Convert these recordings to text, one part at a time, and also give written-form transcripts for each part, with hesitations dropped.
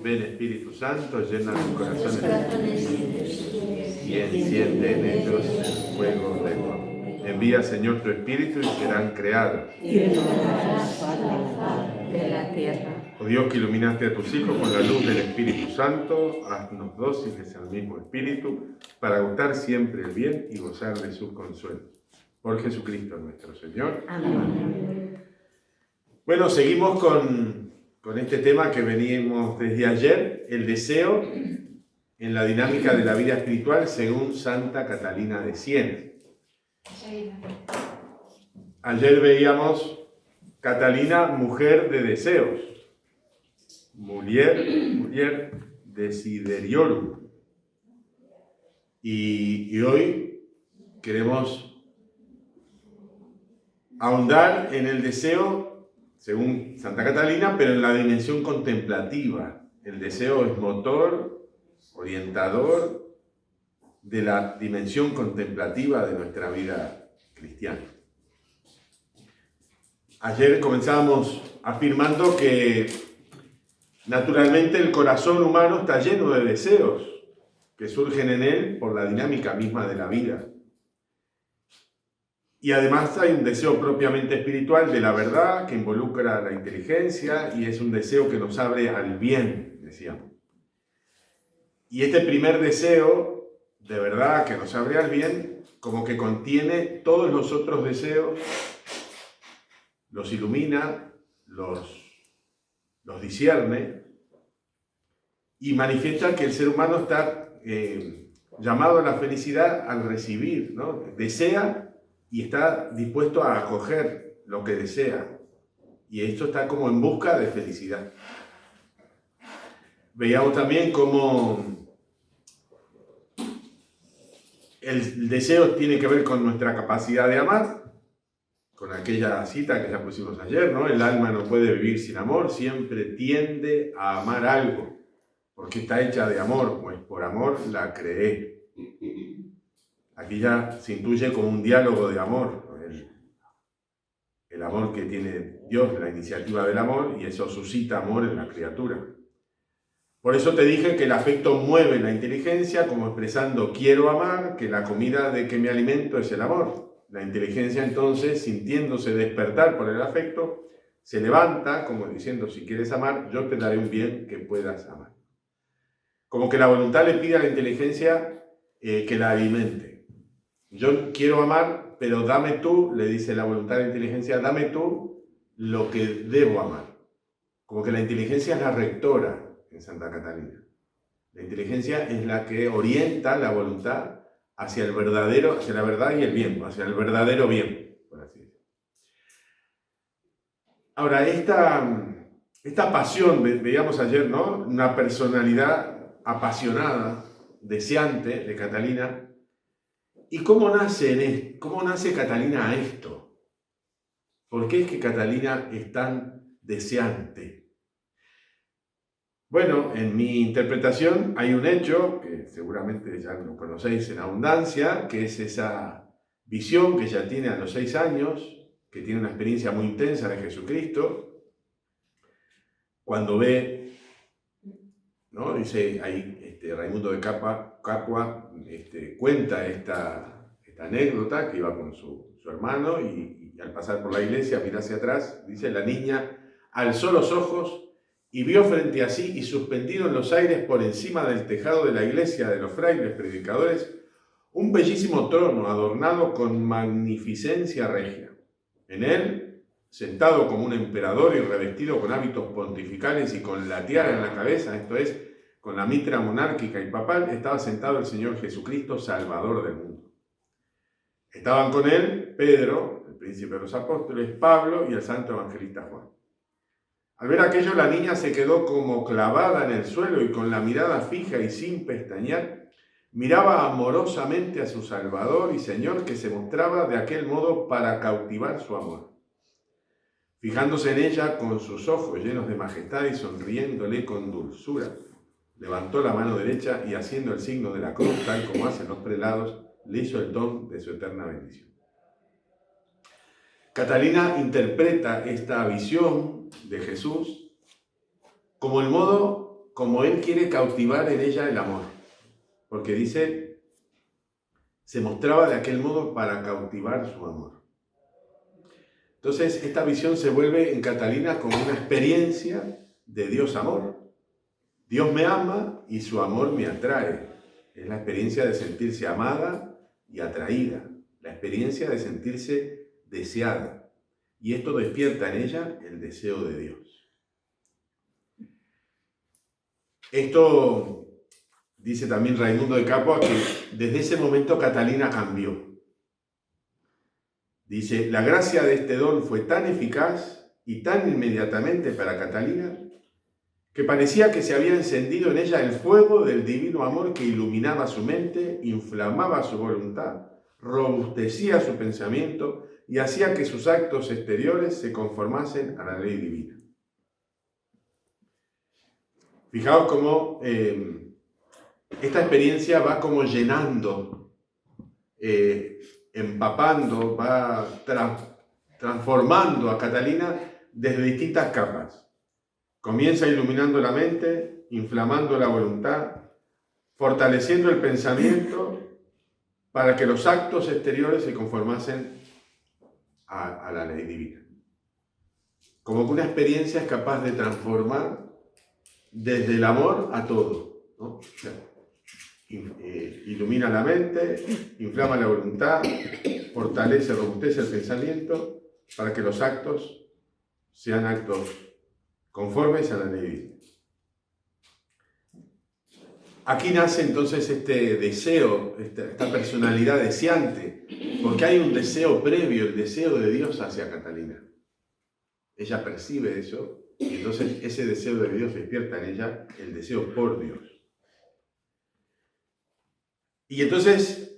Ven Espíritu Santo, llena sus corazones y enciende en ellos el fuego de tu amor. Envía, Señor, tu Espíritu y serán creados. Y renovarás la faz de la tierra. Oh Dios, que iluminaste a tus hijos con la luz del Espíritu Santo, haznos dóciles al mismo Espíritu, para gustar siempre el bien y gozar de sus consuelos. Por Jesucristo nuestro Señor. Amén. Bueno, seguimos con este tema que veníamos desde ayer, el deseo en la dinámica de la vida espiritual según Santa Catalina de Siena. Ayer veíamos Catalina, mujer de deseos, mujer desiderarum. Y hoy queremos ahondar en el deseo, según Santa Catalina, pero en la dimensión contemplativa. El deseo es motor, orientador de la dimensión contemplativa de nuestra vida cristiana. Ayer comenzábamos afirmando que naturalmente el corazón humano está lleno de deseos que surgen en él por la dinámica misma de la vida. Y además hay un deseo propiamente espiritual de la verdad que involucra la inteligencia y es un deseo que nos abre al bien, decíamos. Y este primer deseo de verdad que nos abre al bien, como que contiene todos los otros deseos, los ilumina, los discierne y manifiesta que el ser humano está llamado a la felicidad al recibir, ¿no? Desea y está dispuesto a acoger lo que desea. Y esto está como en busca de felicidad. Veíamos también cómo el deseo tiene que ver con nuestra capacidad de amar, con aquella cita que ya pusimos ayer, ¿no? El alma no puede vivir sin amor, siempre tiende a amar algo, porque está hecha de amor, pues por amor la creé. Aquí ya se intuye como un diálogo de amor, el amor que tiene Dios, la iniciativa del amor, y eso suscita amor en la criatura. Por eso te dije que el afecto mueve la inteligencia, como expresando quiero amar, que la comida de que me alimento es el amor. La inteligencia entonces, sintiéndose despertar por el afecto, se levanta, como diciendo si quieres amar, yo te daré un bien que puedas amar. Como que la voluntad le pide a la inteligencia que la alimente. Yo quiero amar, pero dame tú, le dice la voluntad a la inteligencia, dame tú lo que debo amar. Como que la inteligencia es la rectora en Santa Catalina. La inteligencia es la que orienta la voluntad hacia el verdadero, hacia la verdad y el bien, hacia el verdadero bien, por así decirlo. Ahora, esta pasión, veíamos ayer, ¿no? Una personalidad apasionada, deseante de Catalina. ¿Y cómo nace Catalina a esto? ¿Por qué es que Catalina es tan deseante? Bueno, en mi interpretación hay un hecho, que seguramente ya lo conocéis en abundancia, que es esa visión que ella tiene a los 6 años, que tiene una experiencia muy intensa de Jesucristo, cuando ve, ¿no? Dice ahí Raimundo de Capua cuenta esta anécdota que iba con su hermano y al pasar por la iglesia, mira hacia atrás, dice la niña alzó los ojos y vio frente a sí y suspendido en los aires por encima del tejado de la iglesia de los frailes predicadores un bellísimo trono adornado con magnificencia regia. En él, sentado como un emperador y revestido con hábitos pontificales y con la tiara en la cabeza, esto es, con la mitra monárquica y papal, estaba sentado el Señor Jesucristo, Salvador del mundo. Estaban con él Pedro, el príncipe de los apóstoles, Pablo y el santo evangelista Juan. Al ver aquello, la niña se quedó como clavada en el suelo y con la mirada fija y sin pestañear, miraba amorosamente a su Salvador y Señor que se mostraba de aquel modo para cautivar su amor. Fijándose en ella con sus ojos llenos de majestad y sonriéndole con dulzura, levantó la mano derecha y haciendo el signo de la cruz, tal como hacen los prelados, le hizo el don de su eterna bendición. Catalina interpreta esta visión de Jesús como el modo como Él quiere cautivar en ella el amor. Porque dice, se mostraba de aquel modo para cautivar su amor. Entonces, esta visión se vuelve en Catalina como una experiencia de Dios amor. Dios me ama y su amor me atrae. Es la experiencia de sentirse amada y atraída. La experiencia de sentirse deseada. Y esto despierta en ella el deseo de Dios. Esto dice también Raimundo de Capua que desde ese momento Catalina cambió. Dice, la gracia de este don fue tan eficaz y tan inmediatamente para Catalina que parecía que se había encendido en ella el fuego del divino amor que iluminaba su mente, inflamaba su voluntad, robustecía su pensamiento y hacía que sus actos exteriores se conformasen a la ley divina. Fijaos cómo esta experiencia va como llenando, empapando, va transformando a Catalina desde distintas capas. Comienza iluminando la mente, inflamando la voluntad, fortaleciendo el pensamiento para que los actos exteriores se conformasen a la ley divina. Como que una experiencia es capaz de transformar desde el amor a todo, ¿no? O sea, ilumina la mente, inflama la voluntad, fortalece, robustece el pensamiento para que los actos sean actos conformes a la ley divina. Aquí nace entonces este deseo, esta personalidad deseante, porque hay un deseo previo, el deseo de Dios hacia Catalina. Ella percibe eso y entonces ese deseo de Dios despierta en ella el deseo por Dios. Y entonces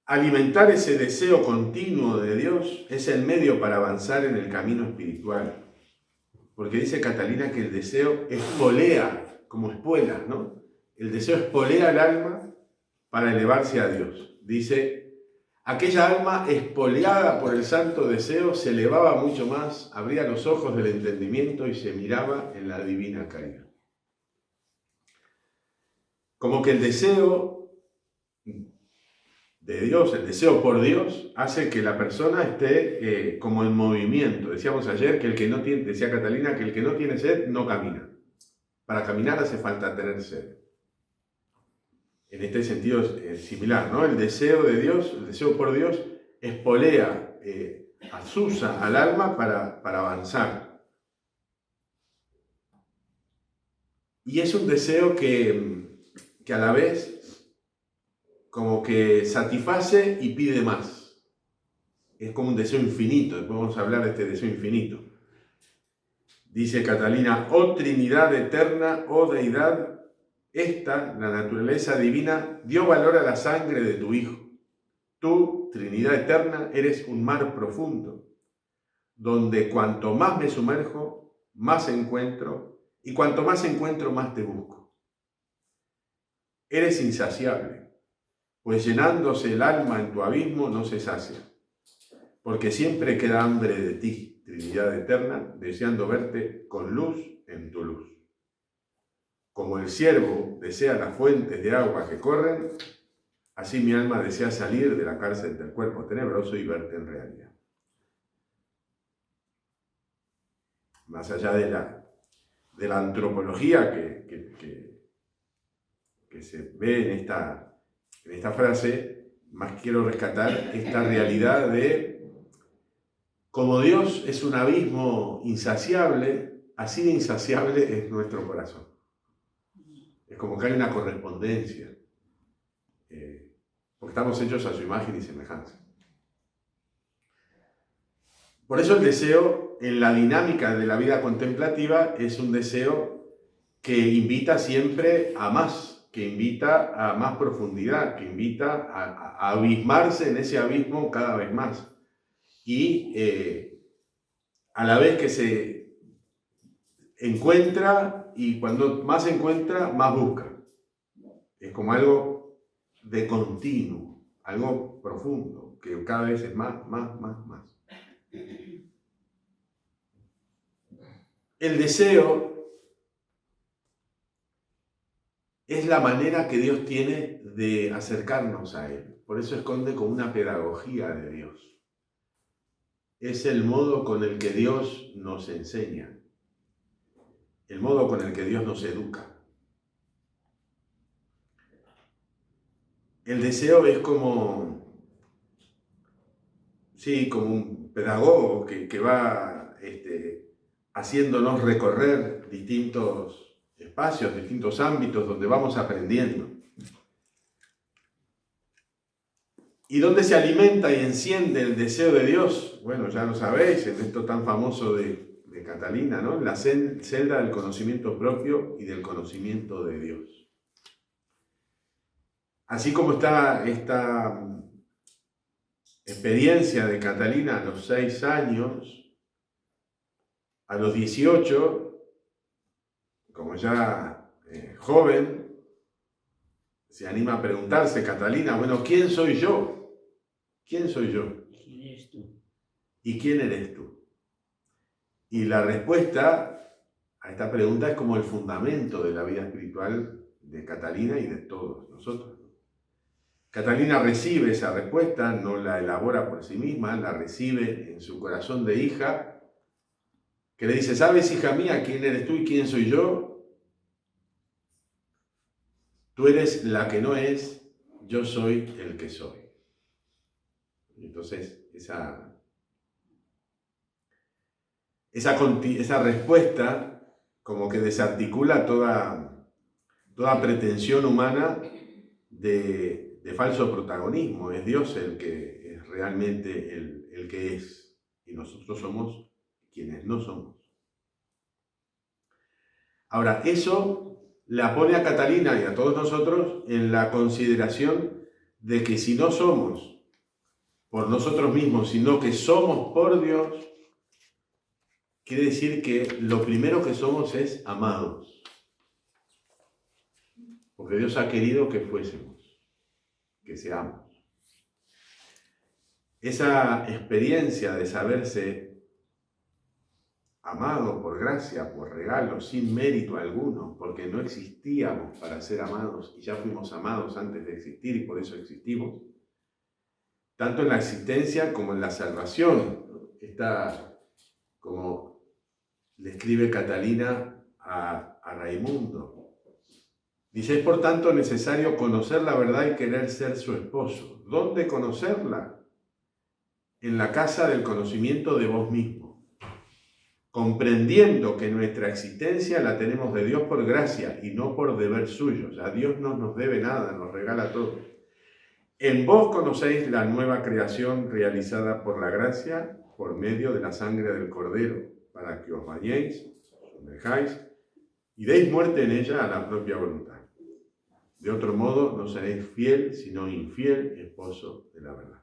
alimentar ese deseo continuo de Dios es el medio para avanzar en el camino espiritual. Porque dice Catalina que el deseo espolea, como espuelas, ¿no? El deseo espolea el alma para elevarse a Dios. Dice, aquella alma espoleada por el santo deseo se elevaba mucho más, abría los ojos del entendimiento y se miraba en la divina caridad. Como que el deseo de Dios, el deseo por Dios, hace que la persona esté como en movimiento. Decíamos ayer que el que no tiene, decía Catalina, que el que no tiene sed no camina. Para caminar hace falta tener sed. En este sentido es similar, ¿no? El deseo de Dios, el deseo por Dios, espolea, azuza al alma para avanzar. Y es un deseo que a la vez como que satisface y pide más. Es como un deseo infinito, después vamos a hablar de este deseo infinito. Dice Catalina, oh Trinidad eterna, oh Deidad, esta, la naturaleza divina, dio valor a la sangre de tu Hijo. Tú, Trinidad eterna, eres un mar profundo, donde cuanto más me sumerjo, más encuentro, y cuanto más encuentro, más te busco. Eres insaciable, pues llenándose el alma en tu abismo no se sacia, porque siempre queda hambre de ti, Trinidad eterna, deseando verte con luz en tu luz. Como el ciervo desea las fuentes de agua que corren, así mi alma desea salir de la cárcel del cuerpo tenebroso y verte en realidad. Más allá de la antropología que se ve en esta frase, más quiero rescatar esta realidad de como Dios es un abismo insaciable, así de insaciable es nuestro corazón. Es como que hay una correspondencia, porque estamos hechos a su imagen y semejanza. Por eso el deseo en la dinámica de la vida contemplativa es un deseo que invita siempre a más, que invita a más profundidad, que invita a abismarse en ese abismo cada vez más. Y a la vez que se encuentra, y cuando más se encuentra, más busca. Es como algo de continuo, algo profundo, que cada vez es más. El deseo es la manera que Dios tiene de acercarnos a Él. Por eso esconde como una pedagogía de Dios. Es el modo con el que Dios nos enseña, el modo con el que Dios nos educa. El deseo es como un pedagogo que va haciéndonos recorrer distintos espacios, distintos ámbitos donde vamos aprendiendo. ¿Y dónde se alimenta y enciende el deseo de Dios? Bueno, ya lo sabéis, en esto tan famoso de Catalina, ¿no? La celda del conocimiento propio y del conocimiento de Dios. Así como está esta experiencia de Catalina a los 6 años, a los 18, como ya joven, se anima a preguntarse, Catalina, bueno, ¿quién soy yo? ¿Quién soy yo? ¿Quién eres tú? ¿Y quién eres tú? Y la respuesta a esta pregunta es como el fundamento de la vida espiritual de Catalina y de todos nosotros. Catalina recibe esa respuesta, no la elabora por sí misma, la recibe en su corazón de hija, que le dice, ¿sabes, hija mía, quién eres tú y quién soy yo? Tú eres la que no es, yo soy el que soy. Entonces, esa respuesta como que desarticula toda pretensión humana de falso protagonismo. Es Dios el que es realmente el que es, y nosotros somos quienes no somos. Ahora, eso la pone a Catalina y a todos nosotros en la consideración de que si no somos por nosotros mismos, sino que somos por Dios, quiere decir que lo primero que somos es amados. Porque Dios ha querido que fuésemos, que seamos. Esa experiencia de saberse amado por gracia, por regalo, sin mérito alguno, porque no existíamos para ser amados y ya fuimos amados antes de existir y por eso existimos, tanto en la existencia como en la salvación. Está como le escribe Catalina a Raimundo. Dice, es por tanto necesario conocer la verdad y querer ser su esposo. ¿Dónde conocerla? En la casa del conocimiento de vos mismo, comprendiendo que nuestra existencia la tenemos de Dios por gracia y no por deber suyo. O sea, Dios no nos debe nada, nos regala todo. En vos conocéis la nueva creación realizada por la gracia por medio de la sangre del Cordero, para que os bañéis, os sumerjáis y deis muerte en ella a la propia voluntad. De otro modo, no seréis fiel, sino infiel esposo de la verdad.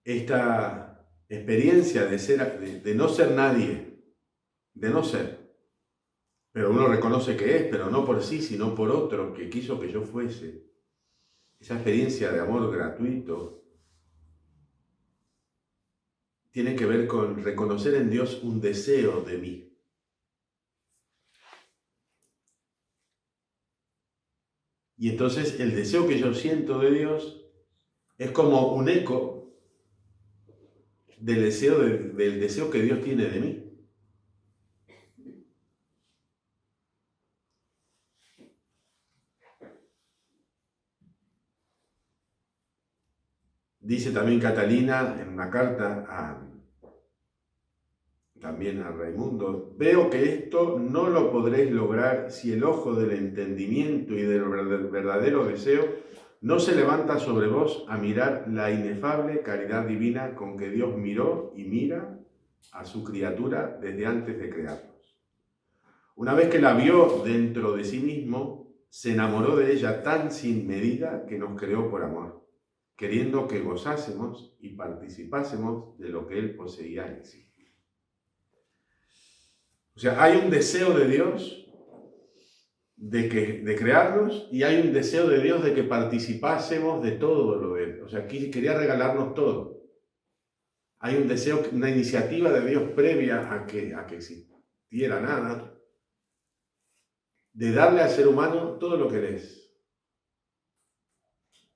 Esta experiencia de no ser nadie, de no ser, pero uno reconoce que es, pero no por sí, sino por otro que quiso que yo fuese. Esa experiencia de amor gratuito tiene que ver con reconocer en Dios un deseo de mí. Y entonces el deseo que yo siento de Dios es como un eco del deseo que Dios tiene de mí. Dice también Catalina en una carta también a Raimundo, veo que esto no lo podréis lograr si el ojo del entendimiento y del verdadero deseo no se levanta sobre vos a mirar la inefable caridad divina con que Dios miró y mira a su criatura desde antes de crearnos. Una vez que la vio dentro de sí mismo, se enamoró de ella tan sin medida que nos creó por amor, queriendo que gozásemos y participásemos de lo que Él poseía en sí. O sea, hay un deseo de Dios de crearnos y hay un deseo de Dios de que participásemos de todo lo de Él. O sea, quería regalarnos todo. Hay un deseo, una iniciativa de Dios previa a que existiéramos existiera nada, de darle al ser humano todo lo que Él es.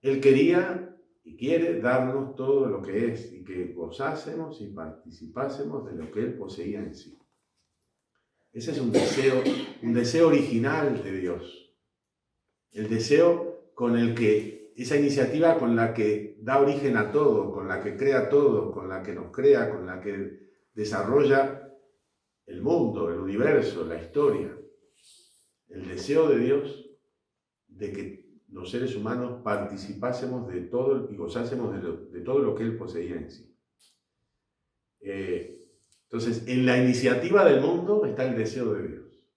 Él quería y quiere darnos todo lo que es y que gozásemos y participásemos de lo que Él poseía en sí. Ese es un deseo original de Dios. El deseo con el que, esa iniciativa con la que da origen a todo, con la que crea todo, con la que nos crea, con la que desarrolla el mundo, el universo, la historia. El deseo de Dios de que los seres humanos participásemos de todo y gozásemos de todo lo que Él poseía en sí. Entonces, en la iniciativa del mundo está el deseo de Dios,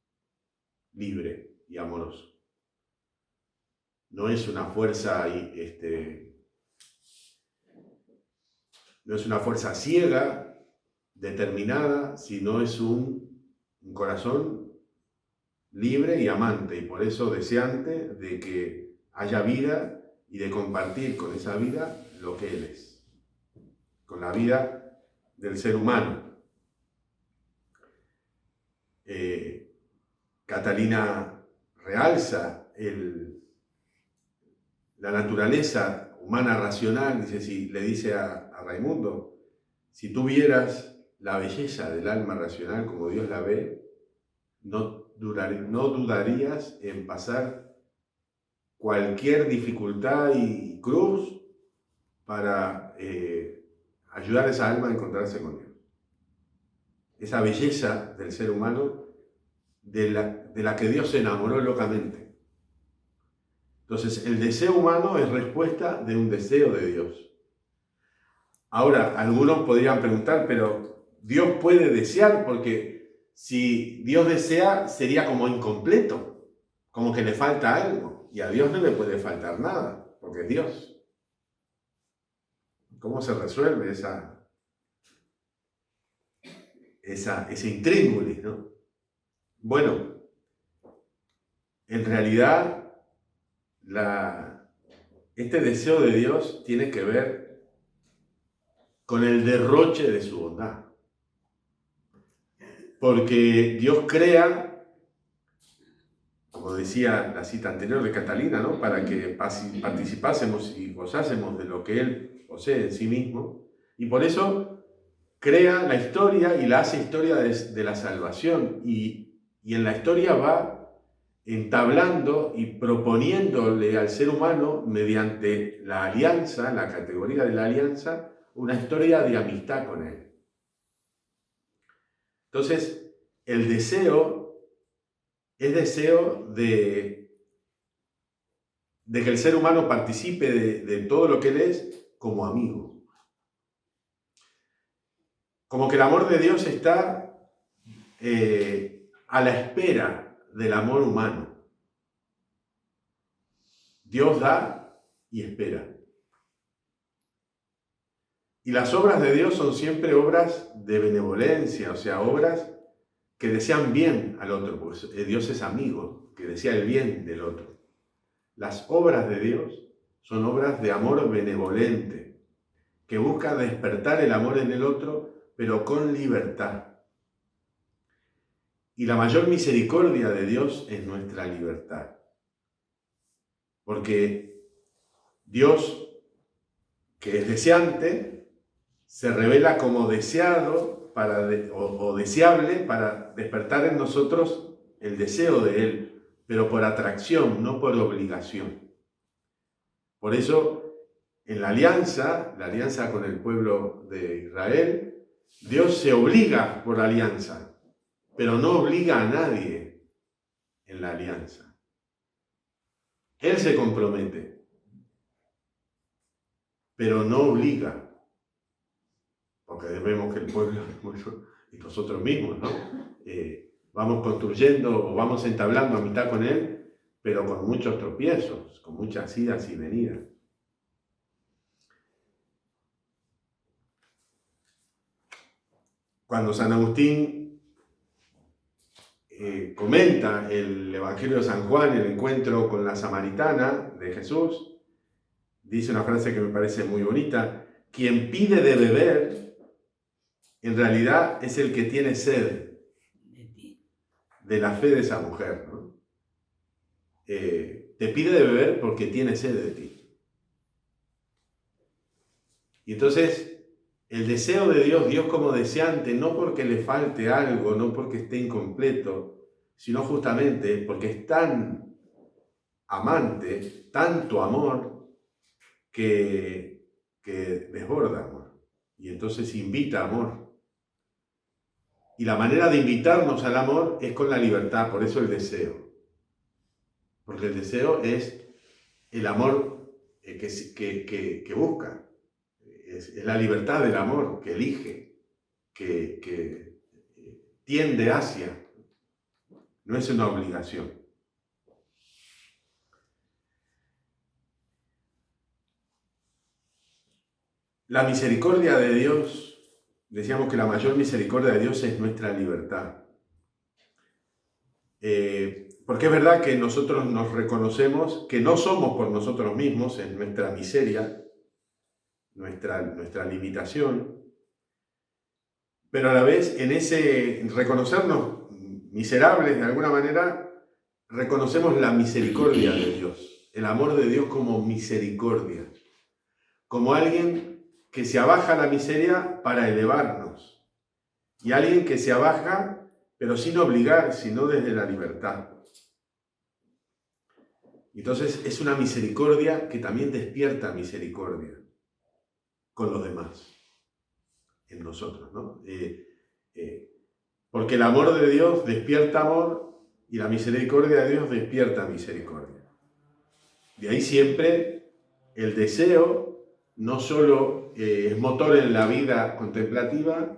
libre y amoroso. No es una fuerza, no es una fuerza ciega, determinada, sino es un corazón libre y amante, y por eso deseante de que haya vida y de compartir con esa vida lo que Él es, con la vida del ser humano. Catalina realza la naturaleza humana racional, le dice a Raimundo, si tú vieras la belleza del alma racional como Dios la ve, no dudarías en pasar cualquier dificultad y cruz para ayudar a esa alma a encontrarse con Dios. Esa belleza del ser humano de la que Dios se enamoró locamente. Entonces, el deseo humano es respuesta de un deseo de Dios. Ahora, algunos podrían preguntar, pero Dios puede desear, porque si Dios desea, sería como incompleto, como que le falta algo, y a Dios no le puede faltar nada, porque es Dios. ¿Cómo se resuelve ese intríngulis, no? Bueno, en realidad, este deseo de Dios tiene que ver con el derroche de su bondad. Porque Dios crea, como decía la cita anterior de Catalina, ¿no? Para que participásemos y gozásemos de lo que Él posee en sí mismo. Y por eso crea la historia y la hace historia de la salvación. Y en la historia va entablando y proponiéndole al ser humano, mediante la alianza, la categoría de la alianza, una historia de amistad con Él. Entonces, el deseo es deseo de que el ser humano participe de todo lo que Él es como amigo. Como que el amor de Dios está a la espera del amor humano. Dios da y espera. Y las obras de Dios son siempre obras de benevolencia, o sea, obras que desean bien al otro, porque Dios es amigo, que desea el bien del otro. Las obras de Dios son obras de amor benevolente, que busca despertar el amor en el otro, pero con libertad. Y la mayor misericordia de Dios es nuestra libertad. Porque Dios, que es deseante, se revela como deseado o deseable para despertar en nosotros el deseo de Él, pero por atracción, no por obligación. Por eso, en la alianza con el pueblo de Israel, Dios se obliga por alianza, pero no obliga a nadie en la alianza. Él se compromete, pero no obliga, porque vemos que el pueblo y nosotros mismos, ¿no? Vamos construyendo o vamos entablando amistad con Él, pero con muchos tropiezos, con muchas idas y venidas. Cuando San Agustín comenta el Evangelio de San Juan, el encuentro con la samaritana de Jesús, dice una frase que me parece muy bonita: quien pide de beber, en realidad es el que tiene sed. de la fe de esa mujer, ¿no? Te pide de beber porque tiene sed de ti. Y entonces, el deseo de Dios como deseante, no porque le falte algo, no porque esté incompleto, sino justamente porque es tan amante, tanto amor, que desborda amor. Y entonces invita amor. Y la manera de invitarnos al amor es con la libertad, por eso el deseo. Porque el deseo es el amor que busca. Es la libertad del amor que elige, que tiende hacia. No es una obligación. La misericordia de Dios, decíamos que la mayor misericordia de Dios es nuestra libertad. Porque es verdad que nosotros nos reconocemos que no somos por nosotros mismos, en nuestra miseria, nuestra limitación, pero a la vez en ese reconocernos miserables de alguna manera, reconocemos la misericordia de Dios, el amor de Dios como misericordia, como alguien que se abaja a la miseria para elevarnos, y alguien que se abaja pero sin obligar, sino desde la libertad. Entonces es una misericordia que también despierta misericordia con los demás, en nosotros, ¿no? Porque el amor de Dios despierta amor y la misericordia de Dios despierta misericordia. De ahí siempre el deseo no solo es motor en la vida contemplativa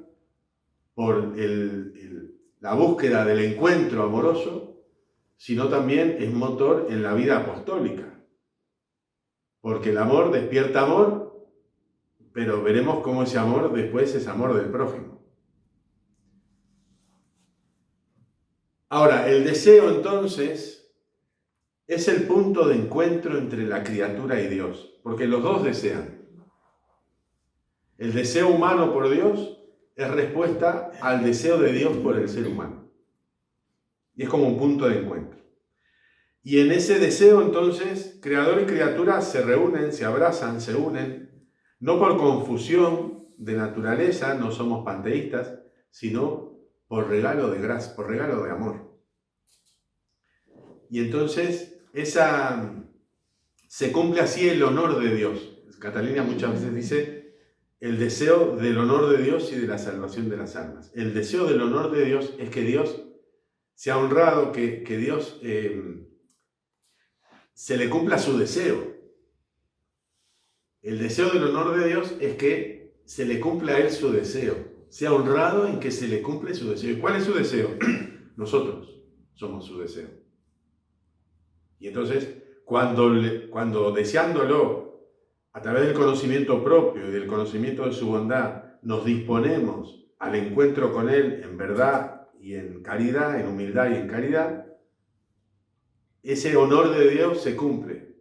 por la búsqueda del encuentro amoroso, sino también es motor en la vida apostólica. Porque el amor despierta amor, pero veremos cómo ese amor después es amor del prójimo. Ahora, el deseo entonces es el punto de encuentro entre la criatura y Dios, porque los dos desean. El deseo humano por Dios es respuesta al deseo de Dios por el ser humano. Y es como un punto de encuentro. Y en ese deseo entonces, creador y criatura se reúnen, se abrazan, se unen, no por confusión de naturaleza, no somos panteístas, sino por regalo de gracia, por regalo de amor. Y entonces se cumple así el honor de Dios. Catalina muchas veces dice el deseo del honor de Dios y de la salvación de las almas. El deseo del honor de Dios es que Dios sea honrado, que Dios se le cumpla su deseo. El deseo del honor de Dios es que se le cumpla a Él su deseo. Sea honrado en que se le cumple su deseo. ¿Y cuál es su deseo? Nosotros somos su deseo. Y entonces, cuando deseándolo, a través del conocimiento propio y del conocimiento de su bondad, nos disponemos al encuentro con Él en verdad y en caridad, en humildad y en caridad, ese honor de Dios se cumple,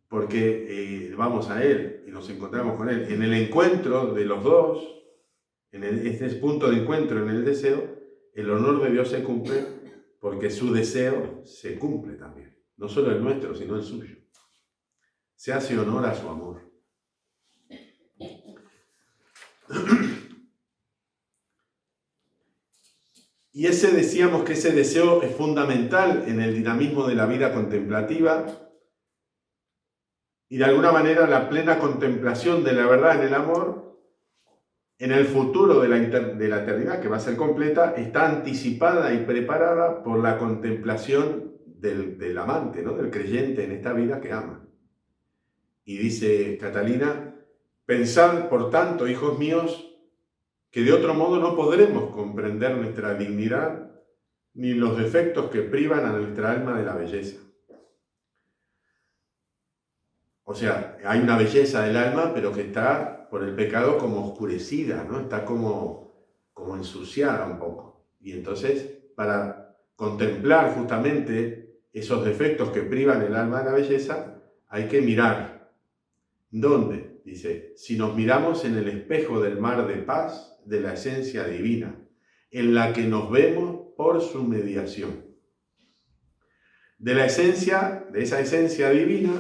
porque vamos a Él y nos encontramos con Él. En el encuentro de los dos, este punto de encuentro en el deseo, el honor de Dios se cumple porque su deseo se cumple también. No solo el nuestro, sino el suyo. Se hace honor a su amor. Y decíamos que ese deseo es fundamental en el dinamismo de la vida contemplativa y de alguna manera la plena contemplación de la verdad en el amor, en el futuro de la eternidad, que va a ser completa, está anticipada y preparada por la contemplación del amante, ¿no? Del creyente en esta vida que ama. Y dice Catalina, pensad, por tanto, hijos míos, que de otro modo no podremos comprender nuestra dignidad ni los defectos que privan a nuestra alma de la belleza. O sea, hay una belleza del alma, pero que está por el pecado como oscurecida, ¿no? Está como ensuciada un poco. Y entonces, para contemplar justamente esos defectos que privan el alma de la belleza, hay que mirar. ¿Dónde? Dice, si nos miramos en el espejo del mar de paz de la esencia divina, en la que nos vemos por su mediación. De esa esencia divina,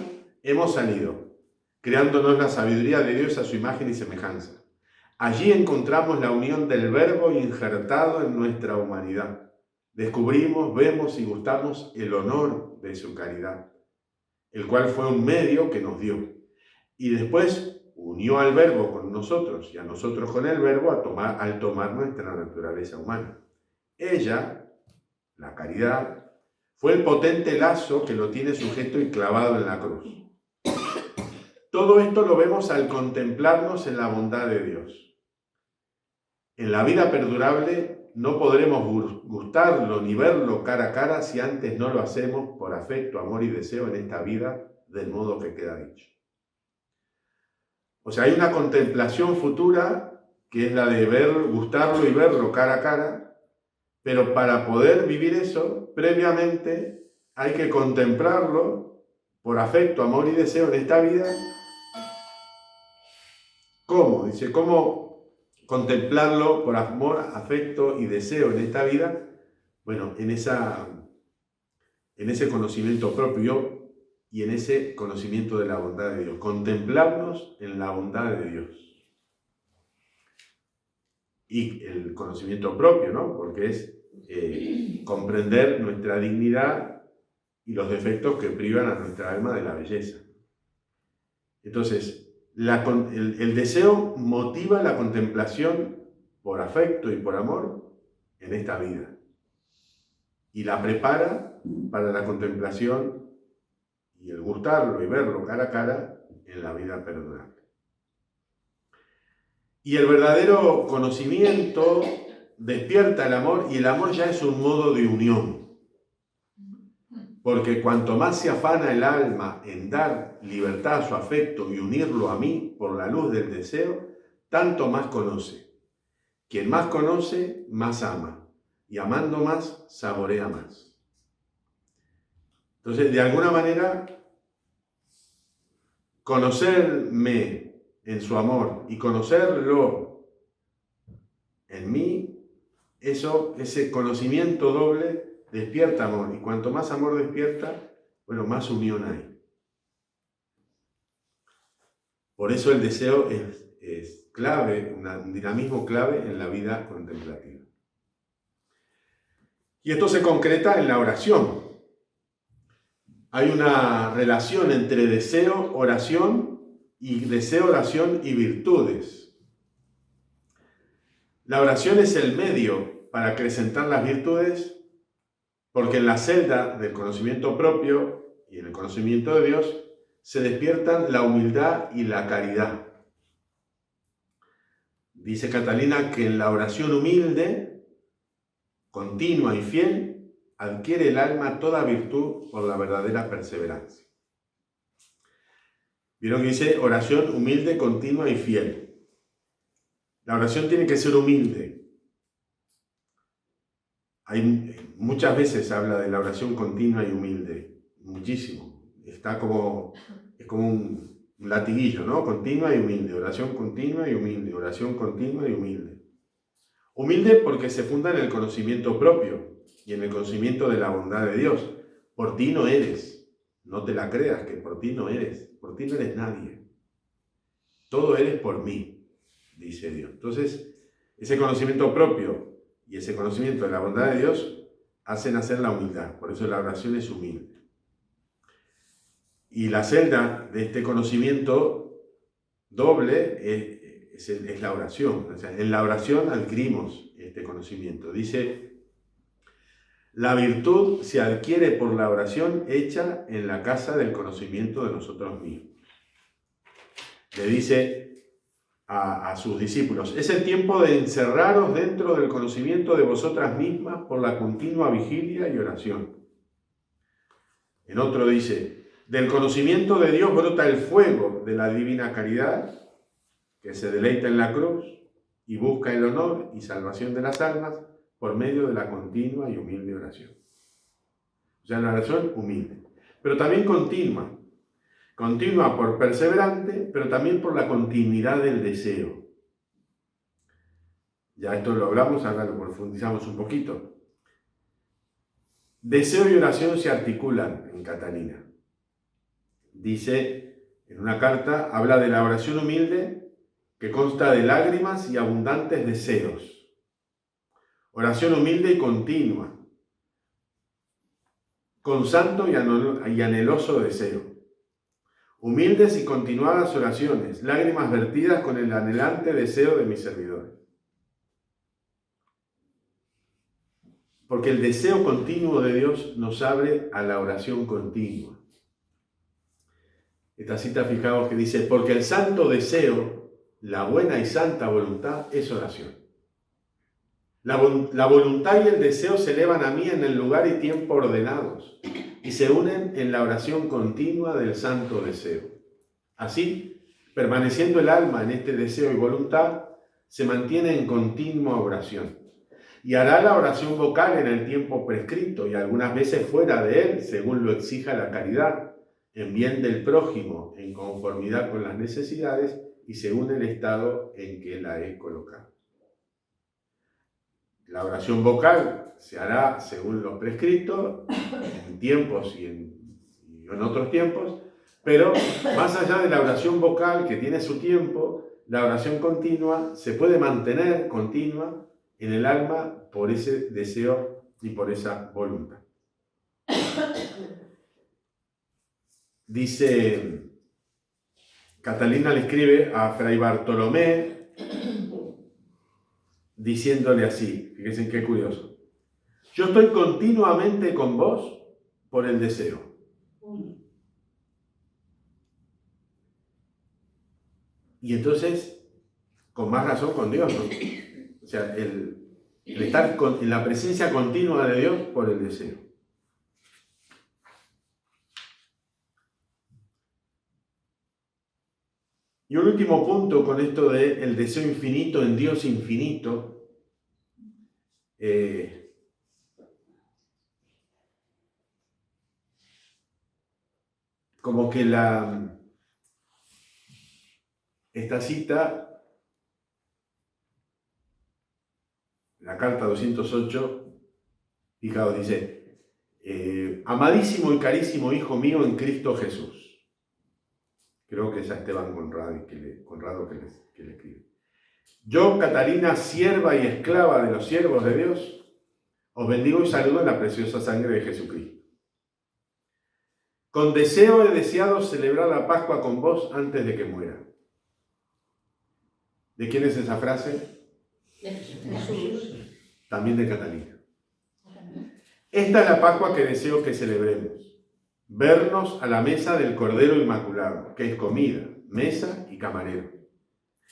hemos salido, creándonos la sabiduría de Dios a su imagen y semejanza. Allí encontramos la unión del Verbo injertado en nuestra humanidad. Descubrimos, vemos y gustamos el honor de su caridad, el cual fue un medio que nos dio. Y después unió al Verbo con nosotros y a nosotros con el Verbo al tomar nuestra naturaleza humana. Ella, la caridad, fue el potente lazo que lo tiene sujeto y clavado en la cruz. Todo esto lo vemos al contemplarnos en la bondad de Dios. En la vida perdurable no podremos gustarlo ni verlo cara a cara si antes no lo hacemos por afecto, amor y deseo en esta vida, del modo que queda dicho. O sea, hay una contemplación futura que es la de gustarlo y verlo cara a cara, pero para poder vivir eso, previamente hay que contemplarlo por afecto, amor y deseo en esta vida. ¿Cómo? Dice, ¿cómo contemplarlo por amor, afecto y deseo en esta vida? Bueno, en ese conocimiento propio y en ese conocimiento de la bondad de Dios. Contemplarnos en la bondad de Dios. Y el conocimiento propio, ¿no? Porque es comprender nuestra dignidad y los defectos que privan a nuestra alma de la belleza. Entonces, el deseo motiva la contemplación por afecto y por amor en esta vida. Y la prepara para la contemplación y el gustarlo y verlo cara a cara en la vida perdurable. Y el verdadero conocimiento despierta el amor, y el amor ya es un modo de unión. Porque cuanto más se afana el alma en dar libertad a su afecto y unirlo a mí por la luz del deseo, tanto más conoce. Quien más conoce, más ama. Y amando más, saborea más. Entonces, de alguna manera, conocerme en su amor y conocerlo en mí, ese conocimiento doble despierta amor, y cuanto más amor despierta, bueno, más unión hay. Por eso el deseo es clave, un dinamismo clave en la vida contemplativa. Y esto se concreta en la oración. Hay una relación entre deseo, oración y virtudes. La oración es el medio para acrecentar las virtudes, porque en la celda del conocimiento propio y en el conocimiento de Dios se despiertan la humildad y la caridad. Dice Catalina que en la oración humilde, continua y fiel, adquiere el alma toda virtud por la verdadera perseverancia. Vieron que dice oración humilde, continua y fiel. La oración tiene que ser humilde. Muchas veces habla de la oración continua y humilde, muchísimo. Es como un latiguillo, ¿no? Continua y humilde, oración continua y humilde, oración continua y humilde. Humilde porque se funda en el conocimiento propio y en el conocimiento de la bondad de Dios. Por ti no eres, no te la creas que por ti no eres nadie. Todo eres por mí, dice Dios. Entonces, ese conocimiento propio y ese conocimiento de la bondad de Dios hacen nacer la humildad. Por eso la oración es humilde. Y la celda de este conocimiento doble es la oración. O sea, en la oración adquirimos este conocimiento. Dice, la virtud se adquiere por la oración hecha en la casa del conocimiento de nosotros mismos. Le dice a sus discípulos, es el tiempo de encerraros dentro del conocimiento de vosotras mismas por la continua vigilia y oración. En otro dice, del conocimiento de Dios brota el fuego de la divina caridad, que se deleita en la cruz y busca el honor y salvación de las almas por medio de la continua y humilde oración. O sea, la oración humilde, pero también continua. Continua por perseverante, pero también por la continuidad del deseo. Ya esto lo hablamos, ahora lo profundizamos un poquito. Deseo y oración se articulan en Catalina. Dice, en una carta, habla de la oración humilde que consta de lágrimas y abundantes deseos. Oración humilde y continua, con santo y anheloso deseo. Humildes y continuadas oraciones, lágrimas vertidas con el anhelante deseo de mis servidores. Porque el deseo continuo de Dios nos abre a la oración continua. Esta cita, fijaos que dice, porque el santo deseo, la buena y santa voluntad, es oración. La voluntad y el deseo se elevan a mí en el lugar y tiempo ordenados y se unen en la oración continua del santo deseo. Así, permaneciendo el alma en este deseo y voluntad, se mantiene en continua oración. Y hará la oración vocal en el tiempo prescrito y algunas veces fuera de él, según lo exija la caridad, en bien del prójimo, en conformidad con las necesidades y según el estado en que la he colocado. La oración vocal se hará según lo prescrito, en tiempos y en otros tiempos, pero más allá de la oración vocal, que tiene su tiempo, la oración continua se puede mantener continua en el alma por ese deseo y por esa voluntad. Dice, Catalina le escribe a Fray Bartolomé diciéndole así, fíjense qué curioso. Yo estoy continuamente con vos por el deseo. Y entonces, con más razón con Dios, ¿no? O sea, el estar en la presencia continua de Dios por el deseo. Y un último punto con esto de el deseo infinito en Dios infinito. Como que esta cita, la carta 208, fijaos, dice, amadísimo y carísimo Hijo mío en Cristo Jesús. Creo que es a Esteban Conrado que le escribe. Yo, Catalina, sierva y esclava de los siervos de Dios, os bendigo y saludo en la preciosa sangre de Jesucristo. Con deseo he deseado celebrar la Pascua con vos antes de que muera. ¿De quién es esa frase? De Jesús. También de Catalina. Esta es la Pascua que deseo que celebremos. Vernos a la mesa del Cordero Inmaculado, que es comida, mesa y camarero.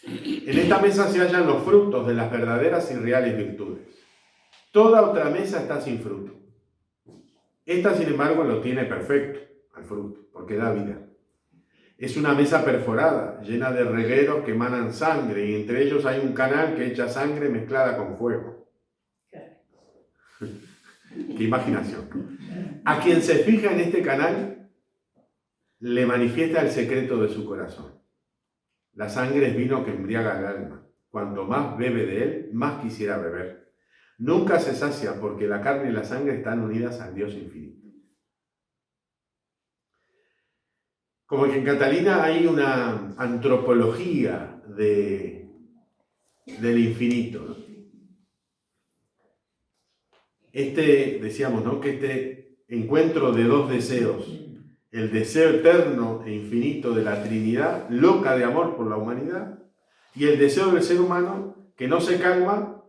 En esta mesa se hallan los frutos de las verdaderas y reales virtudes. Toda otra mesa está sin fruto. Esta, sin embargo, lo tiene perfecto, al fruto, porque da vida. Es una mesa perforada, llena de regueros que emanan sangre, y entre ellos hay un canal que echa sangre mezclada con fuego. ¡Qué imaginación! A quien se fija en este canal, le manifiesta el secreto de su corazón. La sangre es vino que embriaga el alma. Cuanto más bebe de él, más quisiera beber. Nunca se sacia porque la carne y la sangre están unidas al Dios infinito. Como que en Catalina hay una antropología del infinito, ¿no? Decíamos, ¿no?, que este encuentro de dos deseos, el deseo eterno e infinito de la Trinidad, loca de amor por la humanidad, y el deseo del ser humano que no se calma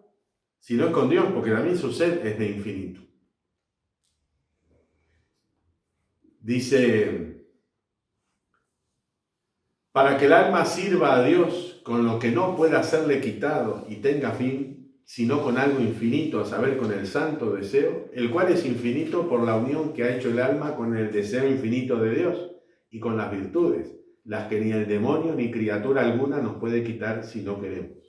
si no es con Dios, porque también su sed es de infinito. Dice, para que el alma sirva a Dios con lo que no pueda serle quitado y tenga fin, sino con algo infinito, a saber, con el santo deseo, el cual es infinito por la unión que ha hecho el alma con el deseo infinito de Dios y con las virtudes, las que ni el demonio ni criatura alguna nos puede quitar si no queremos.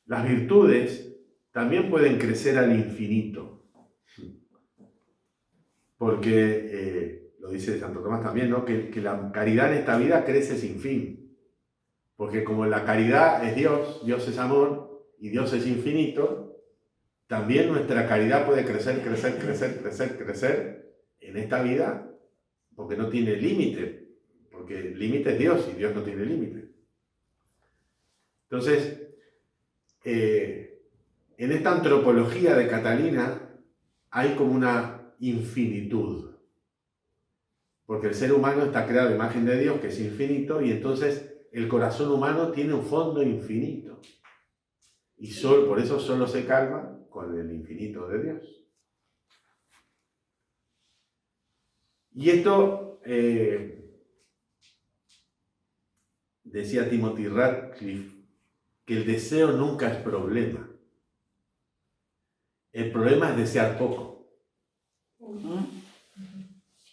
Las virtudes también pueden crecer al infinito, porque, lo dice Santo Tomás también, ¿no?, que la caridad en esta vida crece sin fin. Porque como la caridad es Dios, Dios es amor y Dios es infinito, también nuestra caridad puede crecer en esta vida, porque no tiene límite, porque el límite es Dios y Dios no tiene límite. Entonces, en esta antropología de Catalina hay como una infinitud, porque el ser humano está creado a imagen de Dios, que es infinito, y entonces el corazón humano tiene un fondo infinito. Y por eso solo se calma con el infinito de Dios. Y esto, decía Timothy Radcliffe, que el deseo nunca es problema. El problema es desear poco.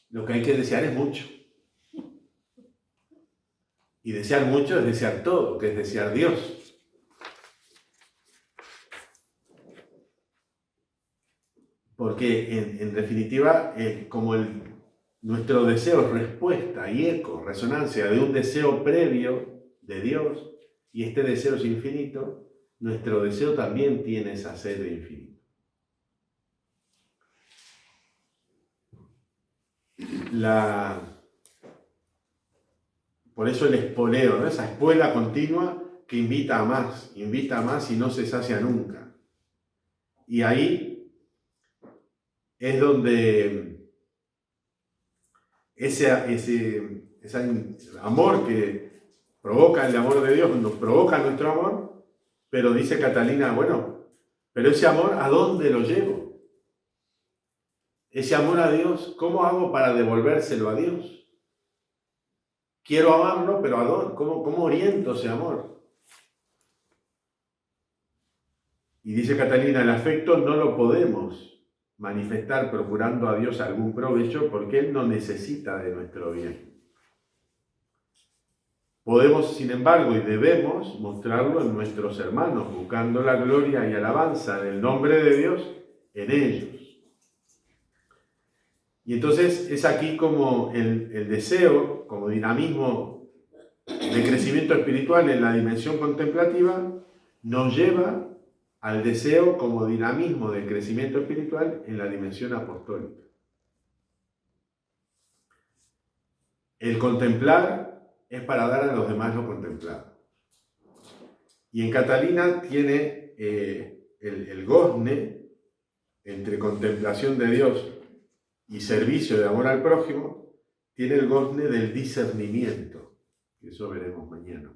Lo que hay que desear es mucho. Y desear mucho es desear todo, que es desear Dios. Porque en definitiva, como nuestro deseo es respuesta y eco, resonancia de un deseo previo de Dios, y este deseo es infinito, nuestro deseo también tiene esa sed de infinito. Por eso el espoleo, ¿no? Esa espuela continua que invita a más y no se sacia nunca. Y ahí es donde ese amor que provoca el amor de Dios, nos provoca nuestro amor, pero dice Catalina, bueno, pero ese amor, ¿a dónde lo llevo? Ese amor a Dios, ¿cómo hago para devolvérselo a Dios? Quiero amarlo, pero ¿a dónde? ¿Cómo oriento ese amor? Y dice Catalina, el afecto no lo podemos manifestar procurando a Dios algún provecho porque Él no necesita de nuestro bien. Podemos, sin embargo, y debemos mostrarlo en nuestros hermanos, buscando la gloria y alabanza del nombre de Dios en ellos. Y entonces es aquí como el deseo, como dinamismo de crecimiento espiritual en la dimensión contemplativa, nos lleva al deseo como dinamismo de crecimiento espiritual en la dimensión apostólica. El contemplar es para dar a los demás lo contemplado. Y en Catalina tiene el gozne entre contemplación de Dios y servicio de amor al prójimo, tiene el gozne del discernimiento, que eso veremos mañana.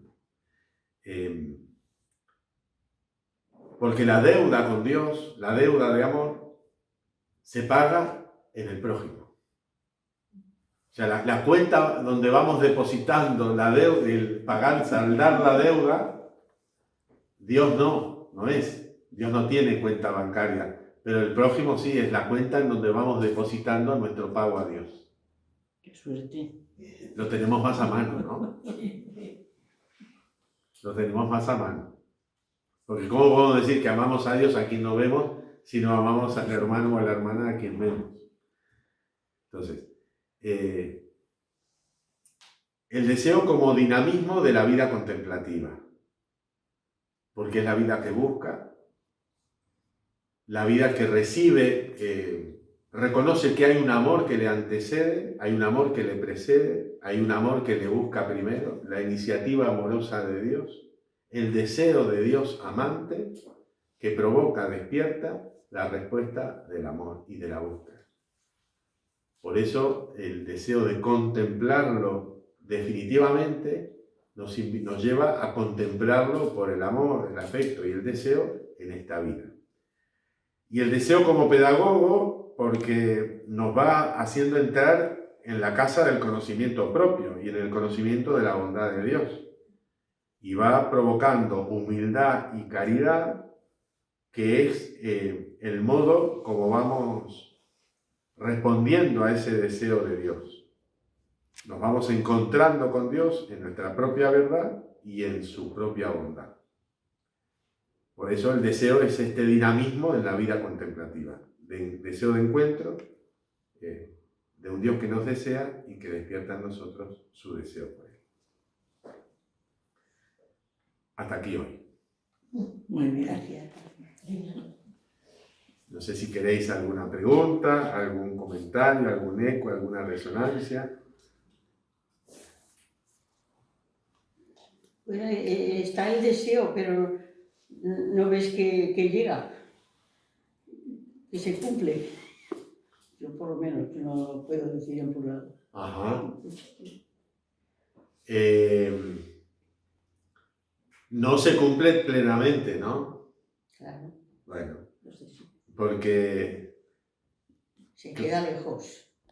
Porque la deuda con Dios, la deuda de amor, se paga en el prójimo. O sea, la cuenta donde vamos depositando la deuda, el pagar, saldar la deuda, Dios no es. Dios no tiene cuenta bancaria. Pero el prójimo sí, es la cuenta en donde vamos depositando nuestro pago a Dios. Qué suerte. Lo tenemos más a mano, ¿no? Lo tenemos más a mano. Porque ¿cómo podemos decir que amamos a Dios a quien no vemos si no amamos al hermano o a la hermana a quien vemos? Entonces, el deseo como dinamismo de la vida contemplativa. Porque es la vida que busca, la vida que recibe, reconoce que hay un amor que le antecede, hay un amor que le precede, hay un amor que le busca primero, la iniciativa amorosa de Dios, el deseo de Dios amante que provoca, despierta la respuesta del amor y de la búsqueda. Por eso el deseo de contemplarlo definitivamente nos lleva a contemplarlo por el amor, el afecto y el deseo en esta vida. Y el deseo como pedagogo, porque nos va haciendo entrar en la casa del conocimiento propio y en el conocimiento de la bondad de Dios. Y va provocando humildad y caridad, que es el modo como vamos respondiendo a ese deseo de Dios. Nos vamos encontrando con Dios en nuestra propia verdad y en su propia bondad. Por eso el deseo es este dinamismo en la vida contemplativa, deseo de encuentro, de un Dios que nos desea y que despierta en nosotros su deseo por Él. Hasta aquí hoy. Muy bien. Gracias. No sé si queréis alguna pregunta, algún comentario, algún eco, alguna resonancia. Bueno, está el deseo, pero no ves que llega, que se cumple. Yo por lo menos no lo puedo decir en plural. Ajá. No se cumple plenamente, ¿no? Claro, Bueno, no sé si porque se queda lejos.